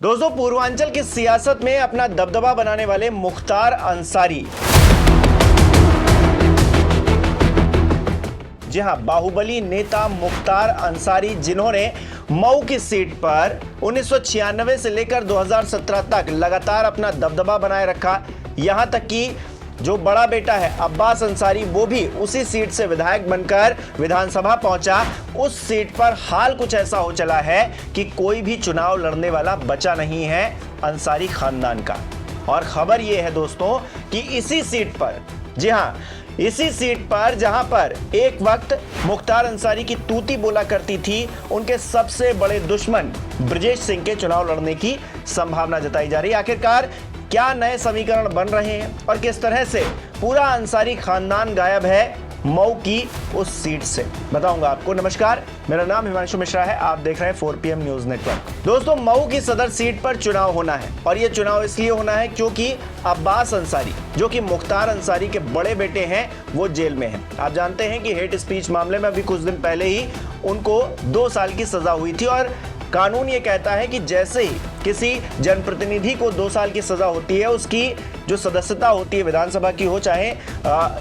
दोस्तों, पूर्वांचल की सियासत में अपना दबदबा बनाने वाले मुख्तार अंसारी, जी हां, बाहुबली नेता मुख्तार अंसारी, जिन्होंने मऊ की सीट पर 1996 से लेकर 2017 तक लगातार अपना दबदबा बनाए रखा। यहां तक कि जो बड़ा बेटा है अब्बास अंसारी, वो भी उसी सीट से विधायक बनकर विधानसभा पहुंचा। उस सीट पर हाल कुछ ऐसा हो चला है कि कोई भी चुनाव लड़ने वाला बचा नहीं है अंसारी खानदान का। और खबर यह है दोस्तों कि इसी सीट पर, जी हां, इसी सीट पर जहां पर एक वक्त मुख्तार अंसारी की तूती बोला करती थी, उनके सबसे बड़े दुश्मन ब्रजेश सिंह के चुनाव लड़ने की संभावना जताई जा रही है। आखिरकार क्या नए समीकरण बन रहे हैं और किस तरह से पूरा अंसारी खानदान गायब है मऊ की उस सीट से, बताऊंगा आपको। नमस्कार, मेरा नाम हिमांशु मिश्रा है, आप देख रहे हैं 4PM न्यूज नेटवर्क। दोस्तों, मऊ की सदर सीट पर चुनाव होना है और यह चुनाव इसलिए होना है क्योंकि अब्बास अंसारी, जो कि मुख्तार अंसारी के बड़े बेटे हैं, वो जेल में हैं। आप जानते हैं कि हेट स्पीच मामले में अभी कुछ दिन पहले ही उनको 2 साल की सजा हुई थी और कानून ये कहता है कि जैसे ही किसी जनप्रतिनिधि को 2 साल की सजा होती है, उसकी जो सदस्यता होती है, विधानसभा की हो चाहे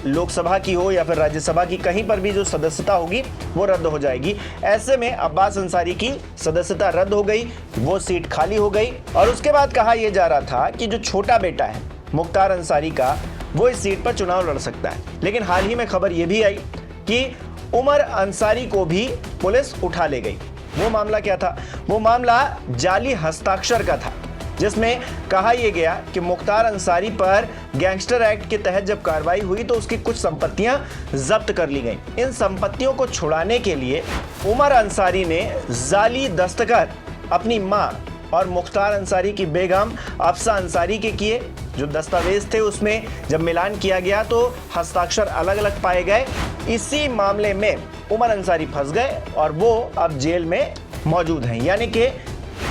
लोकसभा की हो या फिर राज्यसभा की, कहीं पर भी जो सदस्यता होगी वो रद्द हो जाएगी। ऐसे में अब्बास अंसारी की सदस्यता रद्द हो गई, वो सीट खाली हो गई। और उसके बाद कहा यह जा रहा था कि जो छोटा बेटा है मुख्तार अंसारी का, वो इस सीट पर चुनाव लड़ सकता है। लेकिन हाल ही में खबर यह भी आई कि उमर अंसारी को भी पुलिस उठा ले गई। वो मामला क्या था? वो मामला जाली हस्ताक्षर का था, जिसमें कहा यह गया कि मुख्तार अंसारी पर गैंगस्टर एक्ट के तहत जब कार्रवाई हुई तो उसकी कुछ संपत्तियां जब्त कर ली गईं। इन संपत्तियों को छुड़ाने के लिए उमर अंसारी ने जाली दस्तखत अपनी मां और मुख्तार अंसारी की बेगम अफसा अंसारी के किए। जो दस्तावेज थे उसमें जब मिलान किया गया तो हस्ताक्षर अलग अलग पाए गए। इसी मामले में उमर अंसारी फंस गए और वो अब जेल में मौजूद हैं। यानी कि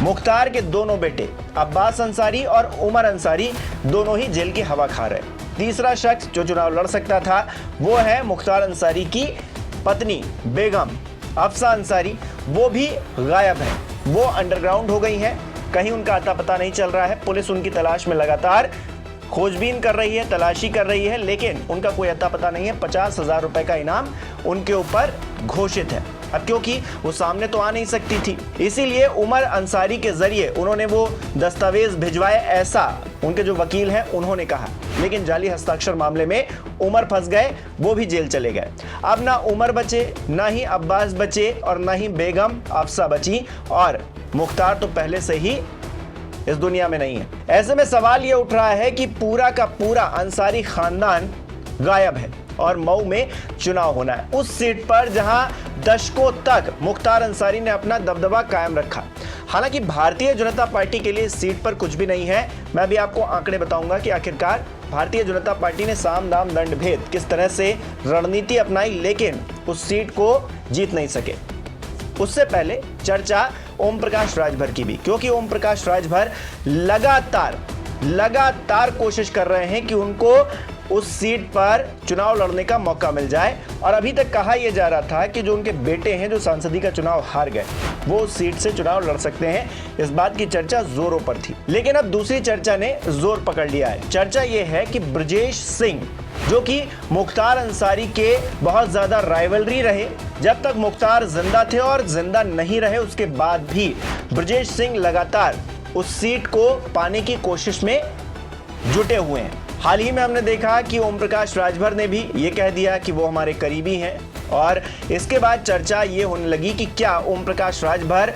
मुख्तार के दोनों बेटे अब्बास अंसारी और उमर अंसारी दोनों ही जेल की हवा खा रहे। तीसरा शख्स जो चुनाव लड़ सकता था वो है मुख्तार अंसारी की पत्नी बेगम अफसा अंसारी, वो भी गायब है। वो अंडरग्राउंड हो गई हैं, कहीं उनका अता पता नहीं चल रहा है। पुलिस उनकी तलाश में लगातार खोजबीन कर रही है, तलाशी कर रही है, लेकिन उनका कोई अता पता नहीं है। 50,000 रुपए का इनाम उनके ऊपर घोषित है। अब क्योंकि वो सामने तो आ नहीं सकती थी, इसीलिए उमर अंसारी के जरिए उन्होंने वो दस्तावेज भिजवाए, ऐसा उनके जो वकील हैं उन्होंने कहा। लेकिन जाली हस्ताक्षर मामले में उमर फंस गए, वो भी जेल चले गए। अब ना उमर बचे, ना ही अब्बास बचे और ना ही बेगम अफसा बची, और मुख्तार तो पहले से ही इस दुनिया में नहीं है। ऐसे में सवाल यह उठ रहा है कि पूरा का पूरा अंसारी खानदान गायब है और मऊ में चुनाव होना है उस सीट पर जहां दशकों तक मुख्तार अंसारी ने अपना दबदबा कायम रखा। हालांकि भारतीय जनता पार्टी के लिए इस सीट पर कुछ भी नहीं है। मैं भी आपको आंकड़े बताऊंगा कि आखिरकार भारतीय जनता पार्टी ने साम दाम दंड भेद किस तरह से रणनीति अपनाई, लेकिन उस सीट को जीत नहीं सके। उससे पहले चर्चा ओम प्रकाश राजभर की भी, क्योंकि ओम प्रकाश राजभर लगातार कोशिश कर रहे हैं कि उनको उस सीट पर चुनाव लड़ने का मौका मिल जाए। और अभी तक कहा यह जा रहा था कि जो उनके बेटे हैं, जो सांसदी का चुनाव हार गए, वो उस सीट से चुनाव लड़ सकते हैं। इस बात की चर्चा जोरों पर थी, लेकिन अब दूसरी चर्चा ने जोर पकड़ लिया है। चर्चा यह है कि ब्रजेश सिंह, जो कि मुख्तार अंसारी के बहुत ज्यादा राइवलरी रहे, जब तक मुख्तार जिंदा थे और जिंदा नहीं रहे उसके बाद भी ब्रजेश सिंह लगातार उस सीट को पाने की कोशिश में जुटे हुए हैं। हाल ही में हमने देखा कि ओम प्रकाश राजभर ने भी ये कह दिया कि वो हमारे करीबी हैं, और इसके बाद चर्चा ये होने लगी कि क्या ओम प्रकाश राजभर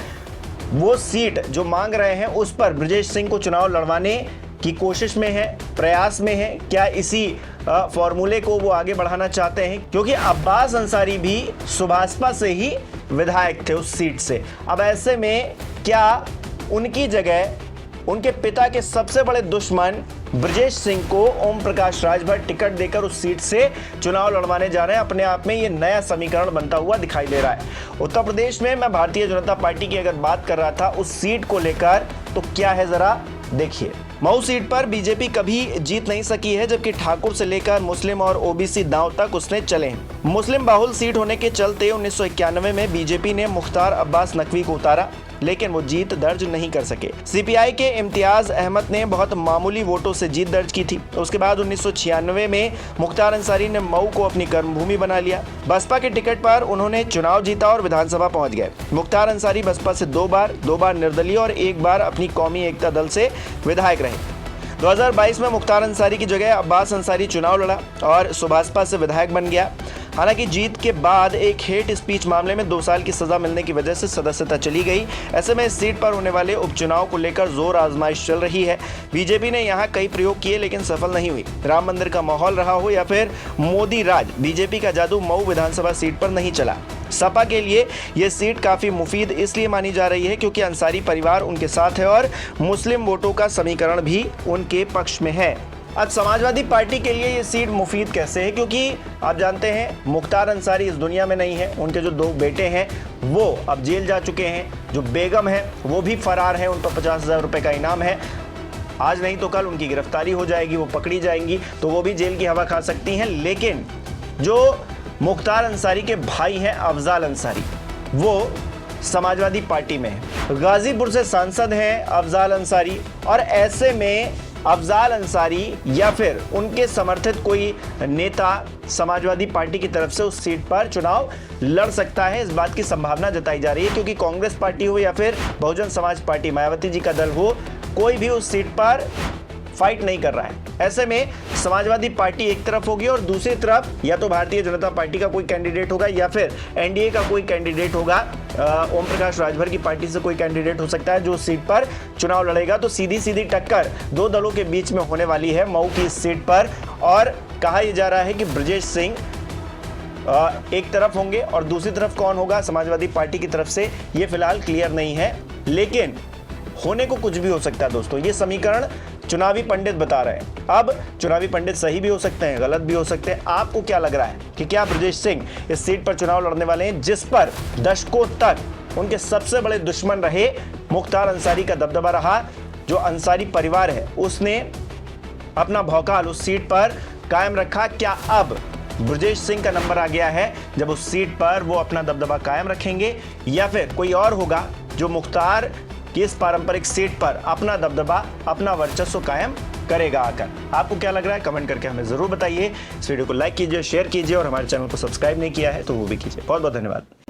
वो सीट जो मांग रहे हैं उस पर ब्रजेश सिंह को चुनाव लड़वाने की कोशिश में है, प्रयास में है। क्या इसी फॉर्मूले को वो आगे बढ़ाना चाहते हैं? क्योंकि अब्बास अंसारी भी सुभाषपा से ही विधायक थे उस सीट से। अब ऐसे में क्या उनकी जगह उनके पिता के सबसे बड़े दुश्मन ब्रजेश सिंह को ओम प्रकाश राजभर टिकट देकर उस सीट से चुनाव लड़वाने जा रहे हैं? अपने आप में ये नया समीकरण बनता हुआ दिखाई दे रहा है। उत्तर प्रदेश में मैं भारतीय जनता पार्टी की अगर बात कर रहा था उस सीट को लेकर, तो क्या है जरा देखिए। मऊ सीट पर बीजेपी कभी जीत नहीं सकी है, जबकि ठाकुर से लेकर मुस्लिम और ओबीसी दांव तक उसने चले हैं। मुस्लिम बाहुल सीट होने के चलते 1991 में बीजेपी ने मुख्तार अब्बास नकवी को उतारा, लेकिन वो जीत दर्ज नहीं कर सके। सीपीआई के इम्तियाज अहमद ने बहुत मामूली वोटों से जीत दर्ज की थी। उसके बाद 1996 में मुख्तार अंसारी ने मऊ को अपनी कर्मभूमि बना लिया। बसपा के टिकट पर उन्होंने चुनाव जीता और विधानसभा पहुंच गए। मुख्तार अंसारी बसपा से दो बार निर्दलीय और एक बार अपनी कौमी एकता दल से विधायक रहे। 2022 में मुख्तार अंसारी की जगह अब्बास अंसारी चुनाव लड़ा और सुभाषपा से विधायक बन गया। हालांकि जीत के बाद एक हेट स्पीच मामले में 2 साल की सजा मिलने की वजह से सदस्यता चली गई। ऐसे में इस सीट पर होने वाले उपचुनाव को लेकर जोर आजमाइश चल रही है। बीजेपी ने यहां कई प्रयोग किए लेकिन सफल नहीं हुई। राम मंदिर का माहौल रहा हो या फिर मोदी राज, बीजेपी का जादू मऊ विधानसभा सीट पर नहीं चला। सपा के लिए यह सीट काफी मुफीद इसलिए मानी जा रही है क्योंकि अंसारी परिवार उनके साथ है और मुस्लिम वोटों का समीकरण भी उनके पक्ष में है। अब समाजवादी पार्टी के लिए ये सीट मुफीद कैसे है, क्योंकि आप जानते हैं मुख्तार अंसारी इस दुनिया में नहीं है। उनके जो 2 बेटे हैं वो अब जेल जा चुके हैं। जो बेगम है वो भी फरार है, उन पर 50,000 रुपये का इनाम है। आज नहीं तो कल उनकी गिरफ्तारी हो जाएगी, वो पकड़ी जाएंगी तो वो भी जेल की हवा खा सकती हैं। लेकिन जो मुख्तार अंसारी के भाई हैं अफजाल अंसारी, वो समाजवादी पार्टी में है। गाजीपुर से सांसद हैं अफजाल अंसारी और ऐसे में अफजाल अंसारी या फिर उनके समर्थित कोई नेता समाजवादी पार्टी की तरफ से उस सीट पर चुनाव लड़ सकता है। इस बात की संभावना जताई जा रही है क्योंकि कांग्रेस पार्टी हो या फिर बहुजन समाज पार्टी, मायावती जी का दल हो, कोई भी उस सीट पर फाइट नहीं कर रहा है। ऐसे में समाजवादी पार्टी एक तरफ होगी और दूसरी तरफ या तो भारतीय जनता पार्टी का कोई कैंडिडेट होगा या फिर एनडीए का कोई कैंडिडेट होगा। ओम प्रकाश राजभर की पार्टी से कोई कैंडिडेट हो सकता है जो सीट पर चुनाव लड़ेगा। तो सीधी टक्कर 2 दलों के बीच में होने वाली है मऊ की इस सीट पर। और कहा यह जा रहा है कि ब्रजेश सिंह एक तरफ होंगे और दूसरी तरफ कौन होगा समाजवादी पार्टी की तरफ से ये फिलहाल क्लियर नहीं है, लेकिन होने को कुछ भी हो सकता है दोस्तों। ये समीकरण चुनावी पंडित बता रहे हैं। अब चुनावी पंडित सही भी हो सकते हैं, गलत भी हो सकते हैं। आपको क्या लग रहा है कि क्या ब्रजेश सिंह इस सीट पर चुनाव लड़ने वाले हैं जिस पर दशकों तक उनके सबसे बड़े दुश्मन रहे मुख्तार अंसारी का दबदबा रहा? जो अंसारी परिवार है उसने अपना भौकाल उस सीट पर कायम रखा। क्या अब ब्रजेश सिंह का नंबर आ गया है जब उस सीट पर वो अपना दबदबा कायम रखेंगे, या फिर कोई और होगा जो मुख्तार कि इस पारंपरिक सीट पर अपना दबदबा, अपना वर्चस्व कायम करेगा आकर? आपको क्या लग रहा है कमेंट करके हमें जरूर बताइए। इस वीडियो को लाइक कीजिए, शेयर कीजिए और हमारे चैनल को सब्सक्राइब नहीं किया है तो वो भी कीजिए। बहुत बहुत धन्यवाद।